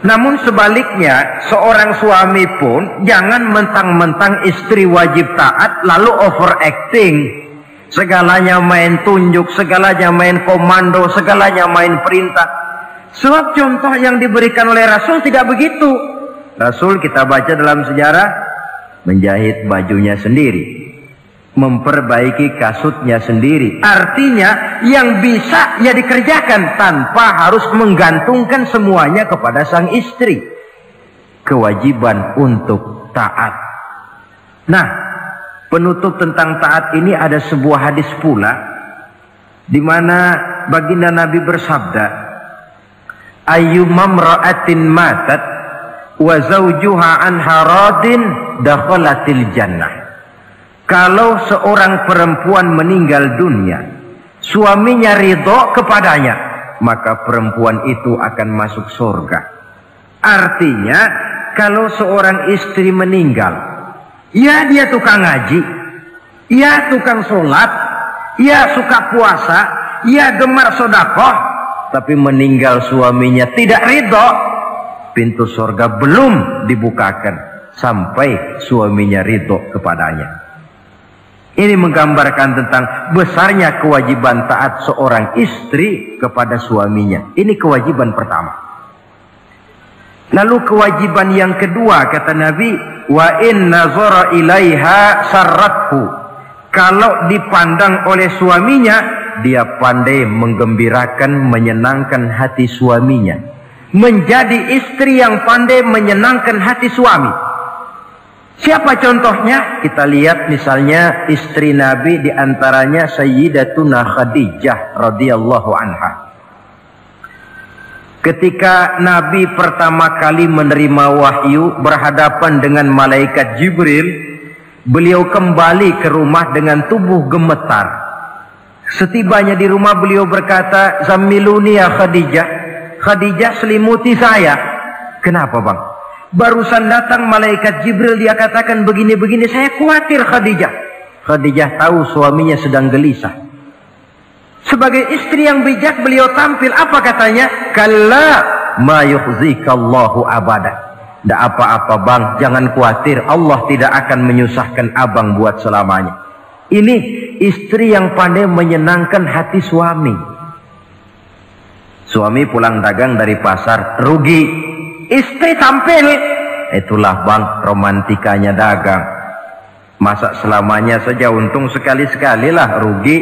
Namun sebaliknya, seorang suami pun jangan mentang-mentang istri wajib taat lalu overacting. Segalanya main tunjuk, segalanya main komando, segalanya main perintah. Sebab contoh yang diberikan oleh Rasul tidak begitu. Rasul kita baca dalam sejarah menjahit bajunya sendiri, memperbaiki kasutnya sendiri. Artinya yang bisa ya dikerjakan tanpa harus menggantungkan semuanya kepada sang istri. Kewajiban untuk taat. Nah, penutup tentang taat ini ada sebuah hadis pula di mana baginda Nabi bersabda, ayyumam ra'atin matat wa zawjuha anha radin dakhalatil jannah. Kalau seorang perempuan meninggal dunia, suaminya ridho kepadanya, maka perempuan itu akan masuk surga. Artinya, kalau seorang istri meninggal, ya dia tukang ngaji, ya tukang sholat, ya suka puasa, ya gemar sedekah, tapi meninggal suaminya tidak ridho, pintu surga belum dibukakan sampai suaminya ridho kepadanya. Ini menggambarkan tentang besarnya kewajiban taat seorang istri kepada suaminya. Ini kewajiban pertama. Lalu kewajiban yang kedua, kata Nabi, wa in nazara ilaiha sarrathu. Kalau dipandang oleh suaminya, dia pandai menggembirakan, menyenangkan hati suaminya. Menjadi istri yang pandai menyenangkan hati suami. Siapa contohnya? Kita lihat misalnya istri Nabi, diantaranya Sayyidatuna Khadijah radhiyallahu anha. Ketika Nabi pertama kali menerima wahyu berhadapan dengan malaikat Jibril, beliau kembali ke rumah dengan tubuh gemetar. Setibanya di rumah beliau berkata, "Zammiluni ya Khadijah." Khadijah, selimuti saya. Kenapa bang? Barusan datang malaikat Jibril, dia katakan begini-begini, saya khawatir Khadijah. Khadijah tahu suaminya sedang gelisah. Sebagai istri yang bijak beliau tampil, apa katanya? Kalla ma yukhzikallahu abada. Tidak apa-apa bang, jangan khawatir, Allah tidak akan menyusahkan abang buat selamanya. Ini istri yang pandai menyenangkan hati suami. Suami pulang dagang dari pasar, rugi. Istri tampil, itulah bang romantikanya dagang. Masa selamanya saja untung sekali-sekali lah rugi.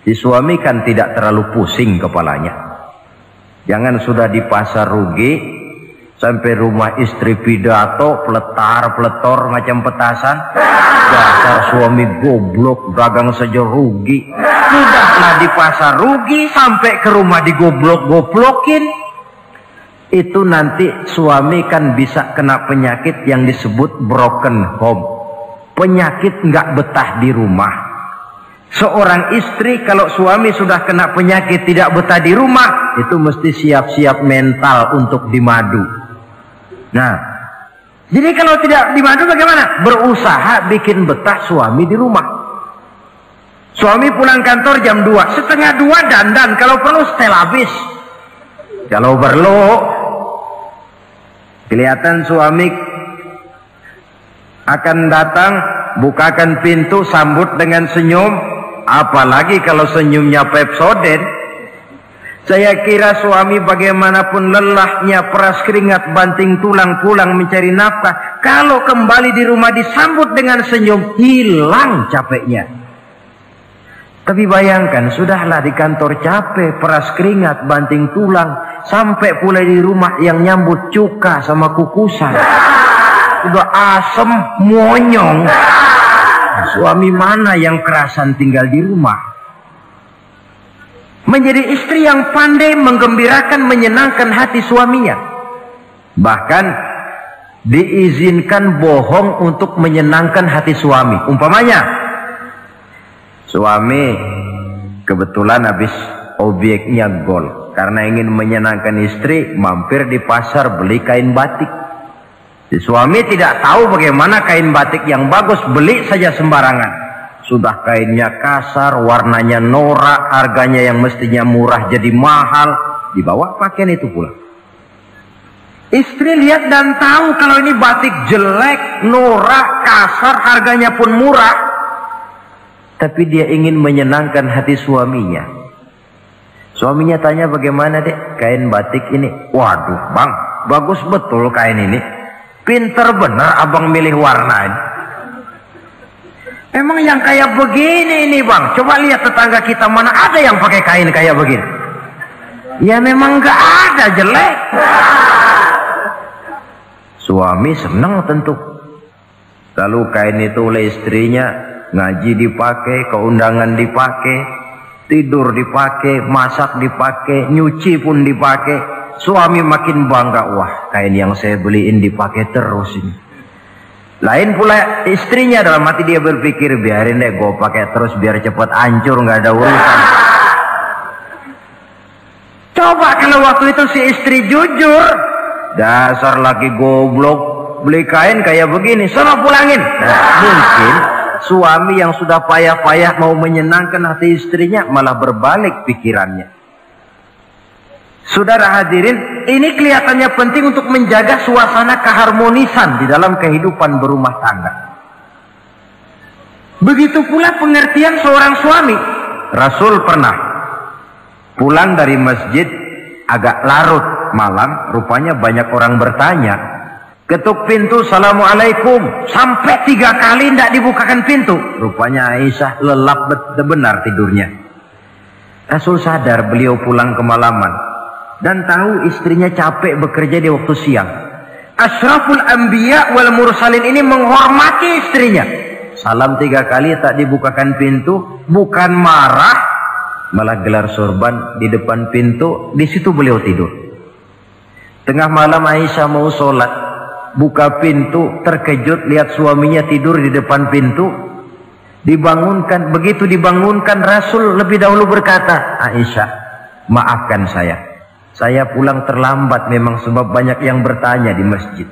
Si suami kan tidak terlalu pusing kepalanya. Jangan sudah di pasar rugi, sampai rumah istri pidato, peletar-peletor macam petasan. Dasar suami goblok, dagang saja rugi. Sudahlah di pasar rugi, sampai ke rumah digoblok-goblokin. Itu nanti suami kan bisa kena penyakit yang disebut broken home. Penyakit nggak betah di rumah. Seorang istri kalau suami sudah kena penyakit tidak betah di rumah, itu mesti siap-siap mental untuk dimadu. Nah, jadi kalau tidak dimadu bagaimana? Berusaha bikin betah suami di rumah. Suami pulang kantor jam 2, setengah 2 dandan, kalau perlu setel habis. Kalau perlu kelihatan suami akan datang, bukakan pintu, sambut dengan senyum. Apalagi kalau senyumnya Pepsodent. Saya kira suami bagaimanapun lelahnya, peras keringat, banting tulang, pulang mencari nafkah, kalau kembali di rumah disambut dengan senyum, hilang capeknya. Tapi bayangkan, sudahlah di kantor capek, peras keringat, banting tulang, sampai pula di rumah yang nyambut cuka sama kukusan. Udah asem, monyong. Suami mana yang kerasan tinggal di rumah? Menjadi istri yang pandai menggembirakan, menyenangkan hati suaminya. Bahkan diizinkan bohong untuk menyenangkan hati suami. Umpamanya, suami kebetulan habis obyeknya gol. Karena ingin menyenangkan istri, mampir di pasar beli kain batik. Si suami tidak tahu bagaimana kain batik yang bagus, beli saja sembarangan. Sudah kainnya kasar, warnanya norak, harganya yang mestinya murah jadi mahal, dibawa pakaian itu pula. Istri lihat dan tahu kalau ini batik jelek, norak, kasar, harganya pun murah. Tapi dia ingin menyenangkan hati suaminya. Suaminya tanya, bagaimana dek kain batik ini? Waduh bang, bagus betul kain ini. Pinter bener abang milih warna ini. Emang yang kayak begini ini bang, coba lihat tetangga kita mana ada yang pakai kain kayak begini. Ya memang gak ada, jelek. Suami senang tentu. Lalu kain itu oleh istrinya, ngaji dipakai, keundangan dipakai, tidur dipakai, masak dipakai, nyuci pun dipakai. Suami makin bangga, wah kain yang saya beliin dipakai terus ini. Lain pula istrinya, dalam hati dia berpikir, biarin deh gue pakai terus biar cepat hancur, nggak ada urusan. Coba kalau waktu itu si istri jujur, dasar laki goblok, beli kain kayak begini, sono pulangin. Nah, mungkin suami yang sudah payah-payah mau menyenangkan hati istrinya malah berbalik pikirannya. Saudara hadirin, ini kelihatannya penting untuk menjaga suasana keharmonisan di dalam kehidupan berumah tangga. Begitu pula pengertian seorang suami. Rasul pernah pulang dari masjid agak larut malam, rupanya banyak orang bertanya. Ketuk pintu, assalamualaikum, sampai 3 kali tidak dibukakan pintu. Rupanya Aisyah lelap benar tidurnya. Rasul sadar beliau pulang kemalaman dan tahu istrinya capek bekerja di waktu siang. Asyraful anbiya wal mursalin ini menghormati istrinya. Salam 3 kali tak dibukakan pintu, bukan marah, malah gelar sorban di depan pintu. Di situ beliau tidur. Tengah malam Aisyah mau sholat, buka pintu, terkejut lihat suaminya tidur di depan pintu. Dibangunkan, begitu dibangunkan Rasul lebih dahulu berkata, Aisyah, maafkan saya pulang terlambat memang sebab banyak yang bertanya di masjid.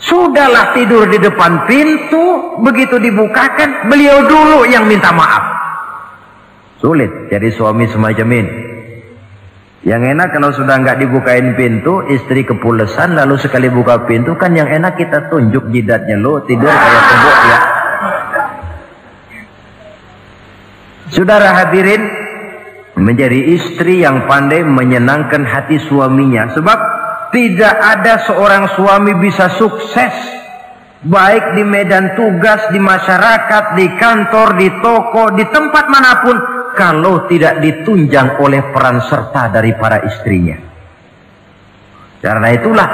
Sudahlah tidur di depan pintu, begitu dibukakan beliau dulu yang minta maaf. Sulit jadi suami semacam ini. Yang enak kalau sudah nggak dibukain pintu, istri kepulesan, lalu sekali buka pintu kan yang enak kita tunjuk jidatnya, lo tidur kayak kebo ya. Saudara hadirin, menjadi istri yang pandai menyenangkan hati suaminya, sebab tidak ada seorang suami bisa sukses baik di medan tugas, di masyarakat, di kantor, di toko, di tempat manapun kalau tidak ditunjang oleh peran serta dari para istrinya. Karena itulah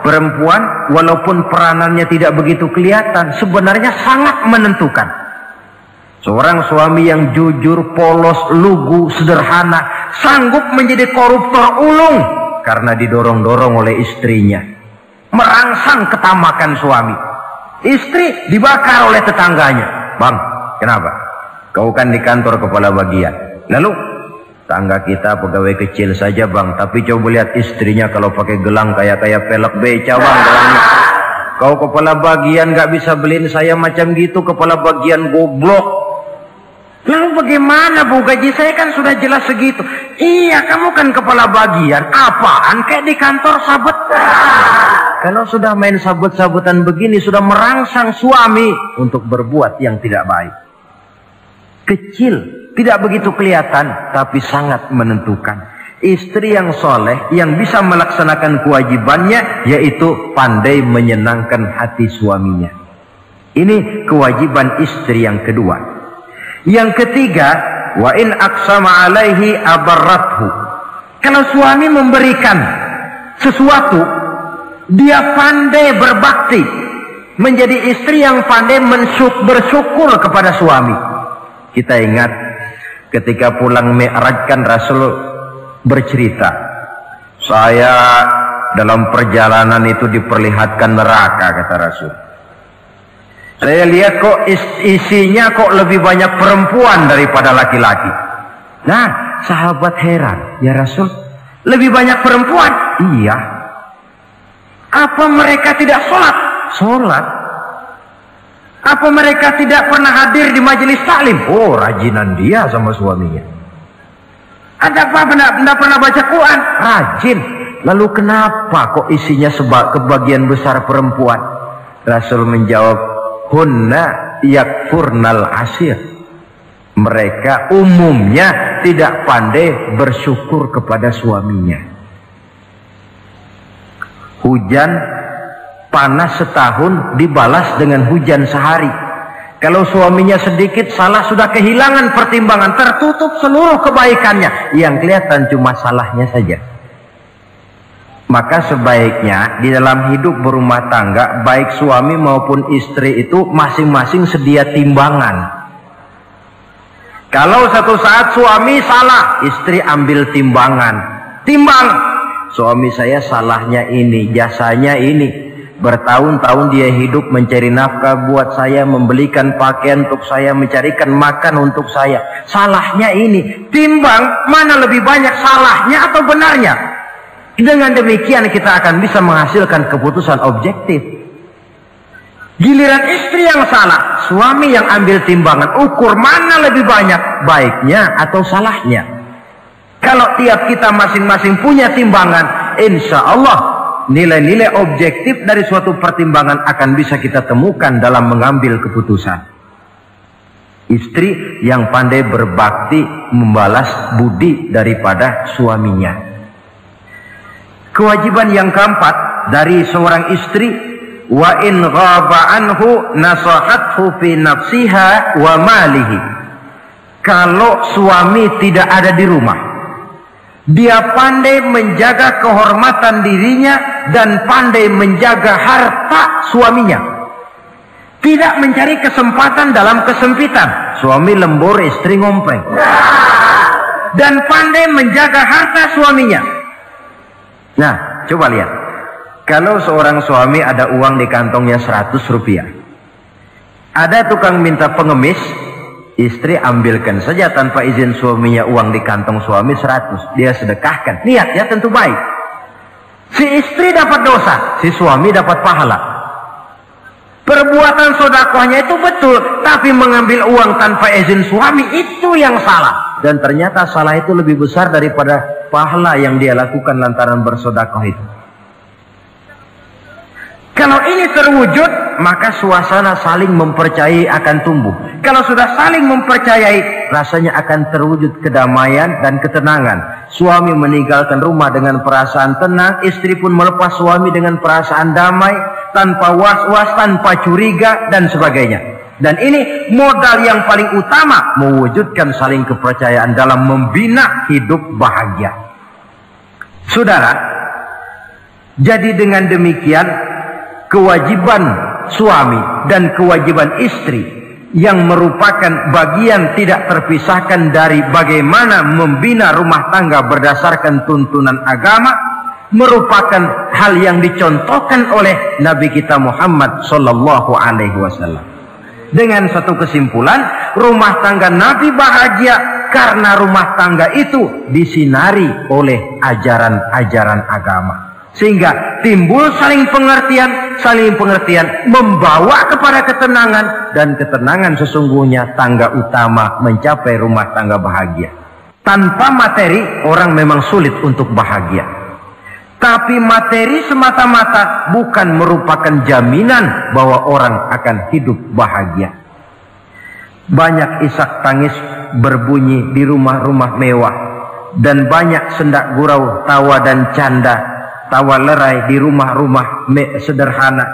perempuan walaupun peranannya tidak begitu kelihatan, sebenarnya sangat menentukan. Seorang suami yang jujur, polos, lugu, sederhana, sanggup menjadi koruptor ulung karena didorong-dorong oleh istrinya. Merangsang ketamakan suami. Istri dibakar oleh tetangganya. Bang, kenapa? Kau kan di kantor kepala bagian. Lalu, tangga kita pegawai kecil saja bang, tapi coba lihat istrinya kalau pakai gelang kayak pelek beca bang gelangnya. Kau kepala bagian gak bisa beliin saya macam gitu, kepala bagian goblok. Lalu bagaimana bu, gaji saya kan sudah jelas segitu. Iya, kamu kan kepala bagian. Apaan kayak di kantor sabet. Kalau sudah main sabut-sabutan begini, sudah merangsang suami untuk berbuat yang tidak baik. Kecil, tidak begitu kelihatan, tapi sangat menentukan. Istri yang soleh, yang bisa melaksanakan kewajibannya, yaitu pandai menyenangkan hati suaminya. Ini kewajiban istri yang kedua. Yang ketiga, wa in aqsama alaihi abarrathu. Kalau suami memberikan sesuatu, dia pandai berbakti, menjadi istri yang pandai bersyukur kepada suami. Kita ingat ketika pulang Mi'raj kan Rasul bercerita, saya dalam perjalanan itu diperlihatkan neraka, kata Rasul. Saya lihat kok isinya kok lebih banyak perempuan daripada laki-laki. Nah, sahabat heran, ya Rasul, lebih banyak perempuan? Iya. Apa mereka tidak sholat? Sholat. Apa mereka tidak pernah hadir di majelis taklim? Oh, rajinan dia sama suaminya. Ada apa? Tidak pernah baca Quran? Rajin. Lalu kenapa kok isinya kebagian besar perempuan? Rasul menjawab, hunna yakfurnal asir. Mereka umumnya tidak pandai bersyukur kepada suaminya. Hujan panas setahun dibalas dengan hujan sehari. Kalau suaminya sedikit salah, sudah kehilangan pertimbangan, tertutup seluruh kebaikannya. Yang kelihatan cuma salahnya saja. Maka sebaiknya di dalam hidup berumah tangga, baik suami maupun istri itu masing-masing sedia timbangan. Kalau satu saat suami salah, istri ambil timbangan. Timbang, suami saya salahnya ini, jasanya ini. Bertahun-tahun dia hidup mencari nafkah buat saya, membelikan pakaian untuk saya, mencarikan makan untuk saya. Salahnya ini. Timbang, mana lebih banyak salahnya atau benarnya? Dengan demikian kita akan bisa menghasilkan keputusan objektif. Giliran istri yang salah, suami yang ambil timbangan, ukur mana lebih banyak baiknya atau salahnya. Kalau tiap kita masing-masing punya timbangan, insya Allah nilai-nilai objektif dari suatu pertimbangan akan bisa kita temukan dalam mengambil keputusan. Istri yang pandai berbakti membalas budi daripada suaminya. Kewajiban yang keempat dari seorang istri, wa in ghaba anhu nasahathu fi nafsiha wa malihi. Kalau suami tidak ada di rumah, dia pandai menjaga kehormatan dirinya dan pandai menjaga harta suaminya. Tidak mencari kesempatan dalam kesempitan. Suami lembur, istri ngompleng. Dan pandai menjaga harta suaminya. Nah, coba lihat. Kalau seorang suami ada uang di kantongnya 100 rupiah. Ada tukang minta pengemis, istri ambilkan saja tanpa izin suaminya uang di kantong suami 100. Dia sedekahkan. Niat ya tentu baik. Si istri dapat dosa, si suami dapat pahala. Perbuatan sedekahnya itu betul, tapi mengambil uang tanpa izin suami itu yang salah. Dan ternyata salah itu lebih besar daripada pahala yang dia lakukan lantaran bersedekah itu. Kalau ini terwujud, maka suasana saling mempercayai akan tumbuh. Kalau sudah saling mempercayai, rasanya akan terwujud kedamaian dan ketenangan. Suami meninggalkan rumah dengan perasaan tenang, istri pun melepas suami dengan perasaan damai, tanpa was-was, tanpa curiga, dan sebagainya. Dan ini modal yang paling utama mewujudkan saling kepercayaan dalam membina hidup bahagia. Saudara, jadi dengan demikian kewajiban suami dan kewajiban istri yang merupakan bagian tidak terpisahkan dari bagaimana membina rumah tangga berdasarkan tuntunan agama merupakan hal yang dicontohkan oleh Nabi kita Muhammad sallallahu alaihi wasallam. Dengan satu kesimpulan, rumah tangga Nabi bahagia karena rumah tangga itu disinari oleh ajaran-ajaran agama. Sehingga timbul saling pengertian membawa kepada ketenangan, dan ketenangan sesungguhnya tangga utama mencapai rumah tangga bahagia. Tanpa materi orang memang sulit untuk bahagia. Tapi materi semata-mata bukan merupakan jaminan bahwa orang akan hidup bahagia. Banyak isak tangis berbunyi di rumah-rumah mewah, dan banyak sendak gurau, tawa dan canda, tawa lerai di rumah-rumah sederhana.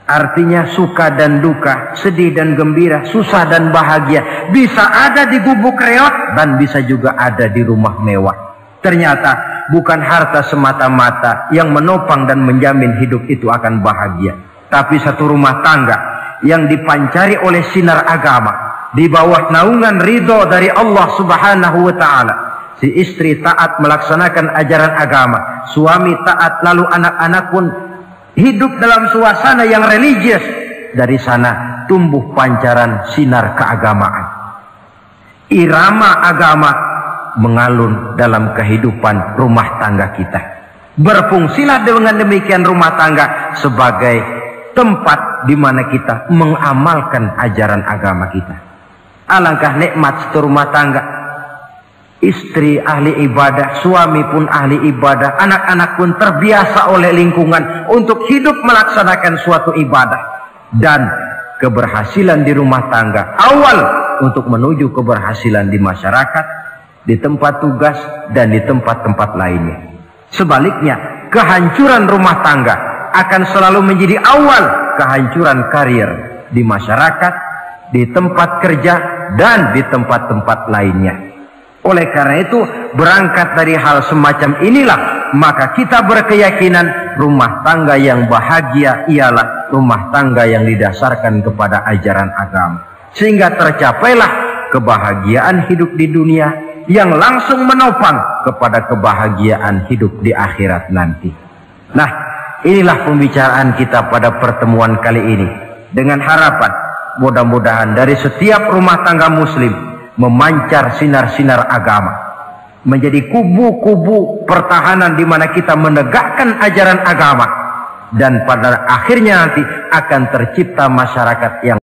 Artinya suka dan duka, sedih dan gembira, susah dan bahagia bisa ada di gubuk reot dan bisa juga ada di rumah mewah. Ternyata bukan harta semata-mata yang menopang dan menjamin hidup itu akan bahagia, tapi satu rumah tangga yang dipancari oleh sinar agama di bawah naungan ridho dari Allah Subhanahu wa taala. Si istri taat melaksanakan ajaran agama, suami taat, lalu anak-anak pun hidup dalam suasana yang religius. Dari sana tumbuh pancaran sinar keagamaan. Irama agama mengalun dalam kehidupan rumah tangga kita. Berfungsilah dengan demikian rumah tangga sebagai tempat di mana kita mengamalkan ajaran agama kita. Alangkah nikmat satu rumah tangga. Istri ahli ibadah, suami pun ahli ibadah, anak-anak pun terbiasa oleh lingkungan untuk hidup melaksanakan suatu ibadah. Dan keberhasilan di rumah tangga awal untuk menuju keberhasilan di masyarakat, di tempat tugas, dan di tempat-tempat lainnya. Sebaliknya, kehancuran rumah tangga akan selalu menjadi awal kehancuran karir di masyarakat, di tempat kerja, dan di tempat-tempat lainnya. Oleh karena itu, berangkat dari hal semacam inilah, maka kita berkeyakinan rumah tangga yang bahagia ialah rumah tangga yang didasarkan kepada ajaran agama. Sehingga tercapailah kebahagiaan hidup di dunia yang langsung menopang kepada kebahagiaan hidup di akhirat nanti. Nah, inilah pembicaraan kita pada pertemuan kali ini. Dengan harapan, mudah-mudahan dari setiap rumah tangga muslim memancar sinar-sinar agama, menjadi kubu-kubu pertahanan di mana kita menegakkan ajaran agama, dan pada akhirnya nanti akan tercipta masyarakat yang